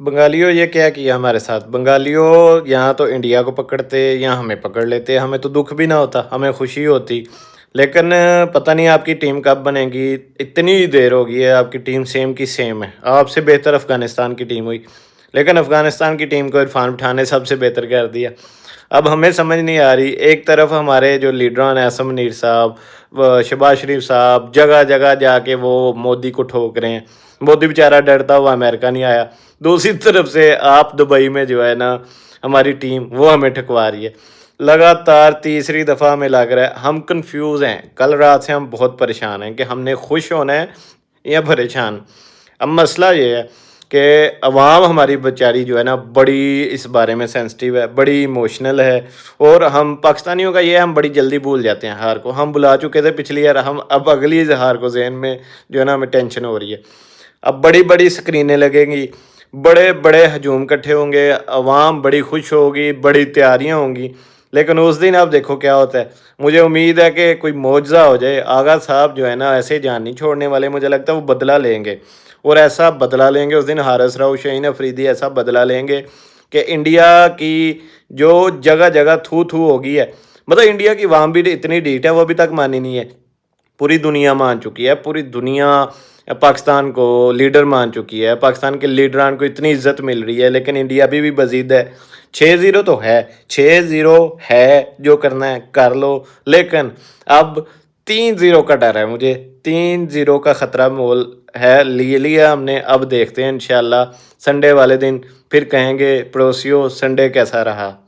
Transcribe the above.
बंगालियों ये क्या किया हमारे साथ? बंगालियों यहाँ तो इंडिया को पकड़ते, यहाँ हमें पकड़ लेते, हमें तो दुःख भी ना होता, हमें खुशी होती। लेकिन पता नहीं आपकी टीम कब बनेगी, इतनी देर हो गई है आपकी टीम सेम की सेम है। आपसे बेहतर अफ़गानिस्तान की टीम हुई, लेकिन अफ़गानिस्तान की टीम को इरफ़ान पठान ने सबसे बेहतर कर दिया। अब हमें समझ नहीं आ रही, एक तरफ हमारे जो लीडरान हैं असम मुनीर साहब, शहबाज शरीफ साहब जगह-जगह जाके वो मोदी को ठोक रहे हैं। मोदी बेचारा डरता हुआ अमेरिका नहीं आया। दूसरी तरफ से आप दुबई में जो है ना हमारी टीम वो हमें ठुकवा रही है। लगातार तीसरी दफ़ा हमें लग रहा है हम कन्फ्यूज़ हैं। कल रात से हम बहुत परेशान हैं कि हमने खुश होना है या परेशान। अब मसला ये है कि अवाम हमारी बेचारी जो है ना बड़ी इस बारे में सेंसिटिव है, बड़ी इमोशनल है। और हम पाकिस्तानियों का ये है, हम बड़ी जल्दी भूल जाते हैं हार को। हम भुला चुके थे पिछली हार, हम अब अगली हार को ज़हन में जो है ना हमें टेंशन हो रही है। अब बड़ी-बड़ी स्क्रीनें लगेंगी, बड़े-बड़े हजूम इकट्ठे होंगे, अवाम बड़ी खुश होगी, बड़ी तैयारियाँ होंगी। लेकिन उस दिन आप देखो क्या होता है। मुझे उम्मीद है कि कोई मौजज़ा हो जाए। आगा साहब जो है ना ऐसे जान नहीं छोड़ने वाले, मुझे लगता है वो बदला लेंगे। और ऐसा बदला लेंगे उस दिन हारिस राव, शाहीन अफरीदी ऐसा बदला लेंगे कि इंडिया की जो जगह-जगह थू-थू हो गई है। मतलब इंडिया की अवाम भी इतनी ढीठ है, वो अभी तक मानी नहीं है। पूरी दुनिया मान चुकी है, पूरी दुनिया पाकिस्तान को लीडर मान चुकी है, पाकिस्तान के लीडरान को इतनी इज्जत मिल रही है, लेकिन इंडिया अभी भी बजीद है। 6-0 तो है, 6-0 है, जो करना है कर लो। लेकिन अब 3-0 का डर है मुझे, 3-0 का ख़तरा मोल है, ले लिया हमने। अब देखते हैं इंशाल्लाह संडे वाले दिन फिर कहेंगे पड़ोसियों संडे कैसा रहा।